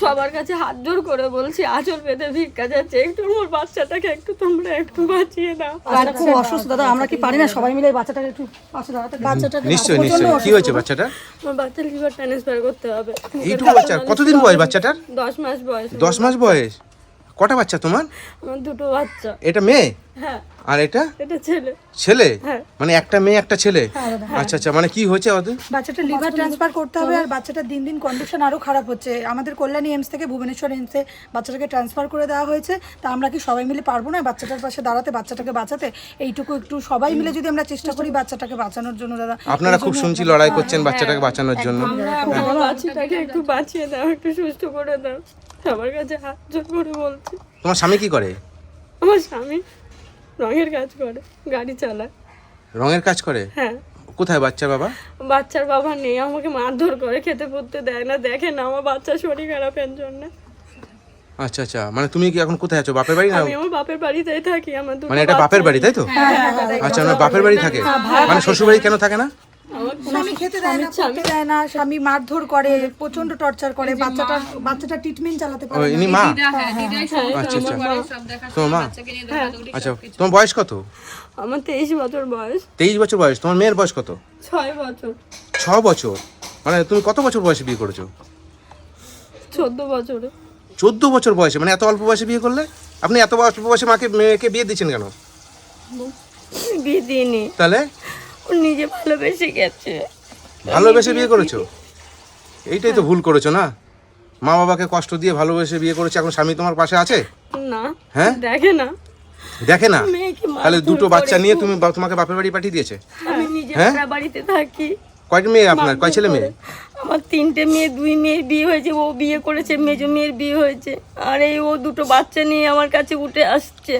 সবার কাছে হাত জোর করে বলছি, আঁচল পেতে ভিক্ষা যাচ্ছে, একটু আমার বাচ্চাটাকে একটু তোমরা একটু বাঁচিয়ে দাও। বাচ্চাটা খুব অসুস্থ দাদা, আমরা কি পারি না সবাই মিলে বাচ্চাটাকে একটু পাশে দাঁড়াতে? বাচ্চাটাকে নিশ্চয়ই নিশ্চয়ই। কি হয়েছে বাচ্চাটা? আমার বাচ্চার লিভার ট্রান্সফার করতে হবে। এইটুকু বাচ্চা? কতদিন বয়স বাচ্চাটার? 10 মাস বয়স। 10 মাস বয়স। কটা বাচ্চা তোমার? আমার দুটো বাচ্চা। এটা মেয়ে হ্যাঁ, আর এটা এটা ছেলে। ছেলে? হ্যাঁ। মানে একটা মেয়ে একটা ছেলে? আচ্ছা আচ্ছা, মানে কি হয়েছে ওদের? বাচ্চাটা লিভার ট্রান্সফার করতে হবে আর বাচ্চাটার দিন দিন কন্ডিশন আরো খারাপ হচ্ছে। আমাদের কল্যাণী এমস থেকে ভুবনেশ্বর এমসে বাচ্চাটাকে ট্রান্সফার করে দেওয়া হয়েছে। তা আমরা কি সবাই মিলে পারবো না বাচ্চাটার পাশে দাঁড়াতে, বাচ্চাটাকে বাঁচাতে? এইটুকু একটু সবাই মিলে যদি আমরা চেষ্টা করি বাচ্চাটাকে বাঁচানোর জন্য দাদা। আপনারা খুব শুনছি লড়াই করছেন বাচ্চাটাকে বাঁচানোর জন্য। আমার বাচ্চাটাকে একটু বাঁচিয়ে দাও, একটু সুস্থ করে দাও। সবার কাছে হাত জোর করে বলছি। তোমার স্বামী কি করে? আমার স্বামী রঙের কাজ করে, গাড়ি চালায়। রঙের কাজ করে? হ্যাঁ। কোথায় বাচ্চা বাবা? বাচ্চার বাবা নেই, আমাকে মারধর করে, খেতে পড়তে দেয় না, দেখে না আমার বাচ্চার শরীর খারাপের জন্য। আচ্ছা আচ্ছা, মানে তুমি কি এখন কোথায় আছো? বাপের বাড়ি না? আমি আমার বাপের বাড়িতেই থাকি। আমার দুটো মানে এটা বাপের বাড়ি তাই তো? আচ্ছা, আমার বাপের বাড়ি থাকে, মানে শ্বশুর বাড়ি কেন থাকে না? স্বামী খেতে দেয় না, পড়তে দেয় না, স্বামী মারধর করে, প্রচন্ড টর্চার করে। বাচ্চাটা ট্রিটমেন্ট চালাতে ও, পারে না। ইনি মা? আচ্ছা আচ্ছা আচ্ছা, তোমার মা? আচ্ছা, তোমার বয়স কত? আমার 23 বছর বয়স। 23 বছর বয়স। তোমার মেয়ের বয়স কত? 6 বছর। 6 বছর। মানে তুমি কত বছর বয়সে বিয়ে করেছো? 14 বছরে। 14 বছর বয়সে? মানে এত অল্প বয়সে বিয়ে করলে? আপনি এত অল্প বয়সে মেয়েকে বিয়ে দিচ্ছেন কেন? বিয়ে দিইনি, তাহলে? ও নিজে ভালোবেসে গেছে। ভালোবেসে বিয়ে করেছো? এইটাই তো ভুল করেছো না? মা বাবাকে কষ্ট দিয়ে ভালোবেসে বিয়ে করেছো, এখন স্বামী তোমার পাশে আছে? না, হ্যাঁ? দেখে না। দেখে না? মেয়েকে মারধর তাহলে দুটো বাচ্চা করে নিয়ে খুব। তোমাকে বাপের বাড়ি পাঠিয়ে দিয়েছে? আমি নিজে হ্যাঁ? ভাড়া বাড়িতে থাকি। কয়টা মেয়ে আপনার? কয় ছেলে মেয়ে? আমার 3টে মেয়ে, 2 মেয়ের বিয়ে হয়েছে, ও বিয়ে করেছে, মেজো মেয়ের বিয়ে হয়েছে। আর এই ও দুটো বাচ্চা নিয়ে আমার কাছে উঠে আসছে।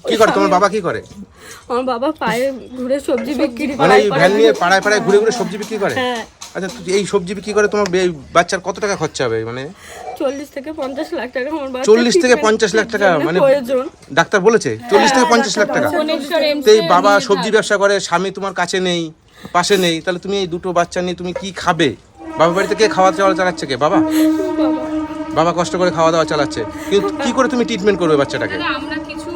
কি করে তোমার বাবা? কি করে? আমার বাবা পায়ে ঘুরে সবজি বিক্রি মানে করে। এই ভ্যান নিয়ে পাড়ায় পাড়ায় ঘুরে ঘুরে সবজি বিক্রি করে? হ্যাঁ। আচ্ছা, এই সবজি বিক্রি করে তোমার এই বাচ্চার কত টাকা খরচা হবে? মানে 40 থেকে 50 লাখ টাকা আমার বাচ্চা 40 থেকে 50 লাখ টাকা মানে প্রয়োজন। ডাক্তার বলেছে 40 থেকে 50 লাখ টাকা। তো এই বাবা সবজি ব্যবসা করে, স্বামী তোমার কাছে নেই, পাশে নেই, তাহলে তুমি এই দুটো বাচ্চা নিয়ে তুমি কি খাবে? বাবা বাড়িতে কে খাওয়া দাওয়া চালাচ্ছে? কে? বাবা? বাবা কষ্ট করে খাওয়া দাওয়া চালাচ্ছে, কিন্তু কি করে তুমি ট্রিটমেন্ট করবে বাচ্চাটাকে? আমরা কিছু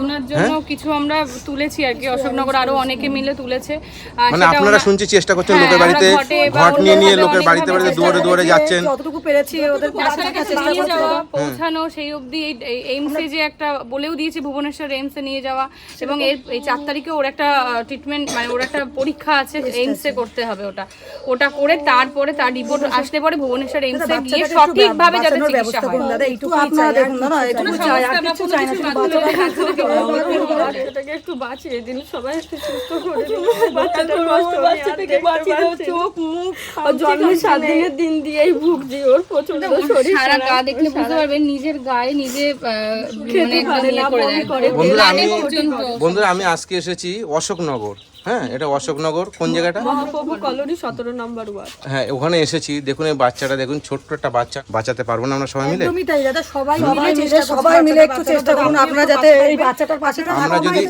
ওনার জন্য কিছু আমরা তুলেছি আর কি, অশোকনগর আরো অনেকে মিলে তুলেছে। মানে আপনারা শুনছি চেষ্টা করছেন লোকের বাড়িতে ঘট নিয়ে নিয়ে লোকের বাড়িতে বাড়িতে দুয়ারে দুয়ারে যাচ্ছেন। যতটুকু পেরেছি ওদের নিয়ে যাওয়া, পৌঁছানো, সেই অবধি এইমসে যে একটা বলেও দিয়েছে ভুবনেশ্বর এইমসে নিয়ে যাওয়া, এবং এই 4 তারিখে ওর একটা ট্রিটমেন্ট, মানে ওর একটা পরীক্ষা আছে এইমসে করতে হবে, ওটা করে তারপরে তার রিপোর্ট আসলে পরে ভুবনেশ্বর এইমসে গিয়ে সঠিকভাবে যাতে চিকিৎসা হয়। দাদা এইটুকু আপনারা দেখুন দাদা, এইটুকু চাই, আর কিছু চাই না, শুধু বাচ্চাটাকে একটু বাঁচিয়ে দিন, সবাই একটু সুস্থ করে দিন। বাচ্চাটার কষ্ট বাচ্চাটাকে বাঁচিয়ে দাও, চোখ মুখ জন্মের 7 দিনের দিন দিয়েই ভুগছি। ওর প্রচন্ড শরীর সারা গা দেখলে বুঝতে পারবেন, নিজের গায়ে নিজে মানে একদম ইয়ে করে দেয়। বন্ধুরা আমি আজকে এসেছি অশোকনগর। হ্যাঁ, এটা অশোকনগর। কোন জায়গাটা? মহাপ্রভু কলোনি 17 নম্বর ওয়ার্ড। হ্যাঁ, ওখানে এসেছি। দেখুন এই বাচ্চাটা, দেখুন ছোট্ট একটা বাচ্চা। বাঁচাতে পারবো না আমরা সবাই মিলে? একদমই তাই দাদা, সবাই মিলে একটু চেষ্টা করুন আপনারা যাতে এই বাচ্চাটার পাশে আমরা যদি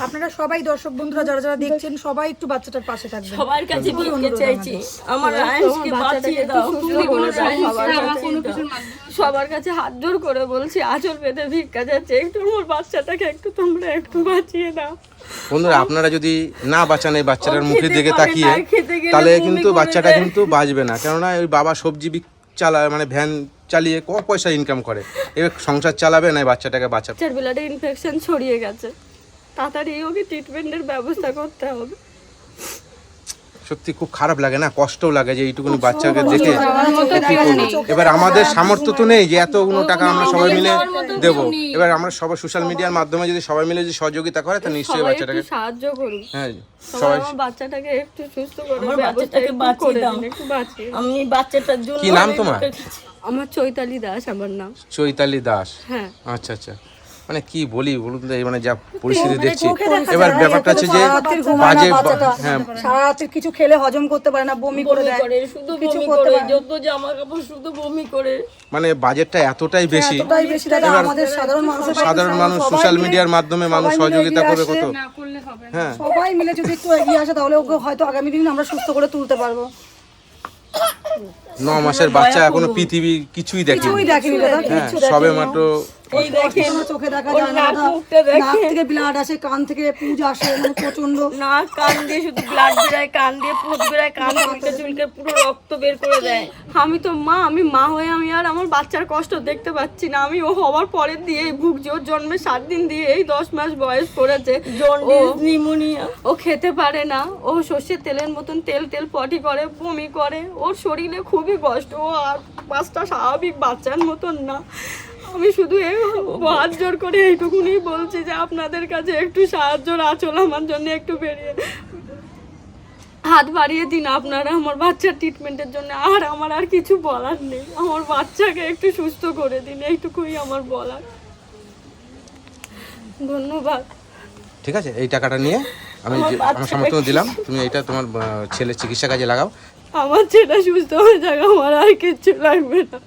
আপনারা সবাই দর্শক বন্ধুরা যারা যারা দেখছেন সবাই একটু বাচ্চাটার পাশে থাকবেন। সবার কাছে ভিক্ষে চাইছি, আমার আয়েশকে বাঁচিয়ে দাও, সুস্থ করে দাও। সবার কাছে হাত জোর করে বলছি, আঁচল পেতে ভিক্ষা যাচ্ছে, একটু আমার বাচ্চাটাকে একটু তোমরা একটু বাঁচিয়ে দাও। বন্ধুরা আপনারা যদি না বাঁচান এই বাচ্চাটার মুখের দিকে তাকিয়ে, তাহলে কিন্তু বাচ্চাটা কিন্তু বাঁচবে না। কেননা ওই বাবা সবজি চালায়, মানে ভ্যান চালিয়ে ক পয়সা ইনকাম করে, এবার সংসার চালাবে না, এই বাচ্চাটাকে বাঁচাবে। বাচ্চার ব্লাডে ইনফেকশন ছড়িয়ে গেছে, তাড়াতাড়ি ওকে ট্রিটমেন্টের ব্যবস্থা করতে হবে। সত্যি খুব খারাপ লাগে না, কষ্টও লাগে যে এইটুকুনি বাচ্চাকে দেখে কি করবো। এবার আমাদের সামর্থ্য তো নেই যে এতগুলো টাকা আমরা সবাই মিলে দেবো। এবার আমরা সবাই সোশ্যাল মিডিয়ার মাধ্যমে যদি সবাই মিলে যদি সহযোগিতা করে, তা নিশ্চয়ই বাচ্চাটাকে সাহায্য করুন। হ্যাঁ, সবাই আমার বাচ্চাটাকে একটু সুস্থ করে বাচ্চাটাকে বাঁচিয়ে দাও, একটু বাঁচিয়ে। আমি বাচ্চাটার জন্য। কি নাম তোমার? আমার চৈতালি দাস আমার নাম। চৈতালি দাস? হ্যাঁ। আচ্ছা আচ্ছা, মানে কি বলি বলুন তো, এই মানে যা পরিস্থিতি দেখছি। এবার ব্যাপারটা আছে যে বাজে, হ্যাঁ, সারা রাতে কিছু খেলে হজম করতে পারে না, বমি করে দেয়, শুধু বমি করে, যত জামা কাপড় শুধু বমি করে। মানে বাজেটটা এতটাই বেশি। দাদা, আমাদের সাধারণ মানুষ সোশ্যাল মিডিয়ার মাধ্যমে মানুষ সহযোগিতা করবে কত। হ্যাঁ, সবাই মিলে যদি একটু এগিয়ে আসে তাহলে ওকে হয়তো আগামী দিন আমরা সুস্থ করে তুলতে পারবো। 9 মাসের বাচ্চা এখনো পৃথিবী কিছুই দেখেনি। কিছুই দেখেনি দাদা, হ্যাঁ, কিচ্ছু সবে দেখেনি। মাত্র এই দেখেন কোনো চোখে দেখা ওর যায় না নাক দাদা। মুখটা দেখেন। নাক থেকে ব্লাড আসে, কান থেকে পুঁজ আসে, মানে প্রচন্ড নাক কান দিয়ে শুধু ব্লাড বেরায়, কান দিয়ে পুঁজ বেরায়, কান চুলকে চুলকে পুরো রক্ত বের করে দেয়। আমি তো মা, আমি মা হয়ে আমি আর আমার বাচ্চার কষ্ট দেখতে পাচ্ছি না। আমি ও হওয়ার পরের দিয়ে ভুগছি, ওর জন্মে 7 দিন দিয়ে এই 10 মাস বয়স করেছে, জন্ডিস নিউমোনিয়া, ও খেতে পারে না, ও সর্ষের তেলের মতন তেল তেল পটি করে, বমি করে, ওর শরীরে খুবই কষ্ট, ও আর 5টা স্বাভাবিক বাচ্চার মতন না। আমি শুধু হাত জোর করে এইটুকুনি বলছি যে আপনাদের কাছে একটু সাহায্যর আঁচল আমার জন্য একটু বেরিয়ে হাত বাড়িয়ে দিন আপনারা আমার বাচ্চার ট্রিটমেন্টের জন্য। আর আমার আর কিছু বলার নেই, আমার বাচ্চাকে একটু সুস্থ করে দিন, এইটুকুই আমার বলার। ধন্যবাদ। ঠিক আছে, এই টাকাটা নিয়ে আমি আমার সামর্থ্য দিলাম, তুমি এইটা তোমার ছেলের চিকিৎসা কাজে লাগাও। আমার ছেলে সুস্থ হয়ে যাক, আমার আর কিছু লাগবে না।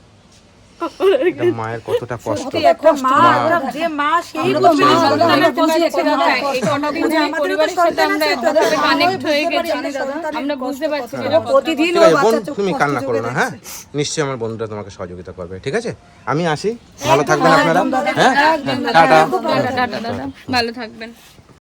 এটা মায়ের কতটা কষ্ট। একটা মা, যে মা সেই তো মা সন্তানের কষ্ট হচ্ছে দাদা, এই কটা দিন ধরে পরিবারের সাথে আমরা একভাবে কানেক্ট হয়ে গেছি, আমরা বুঝতে পারছি না প্রতিদিন ঠিক আছে বোন, তুমি কান্না করো না, হ্যাঁ নিশ্চয়ই আমার বন্ধুরা তোমাকে সহযোগিতা করবে। ঠিক আছে, আমি আসি, ভালো থাকবেন আপনারা। হ্যাঁ, টাটা। টাটা দাদা, ভালো থাকবেন।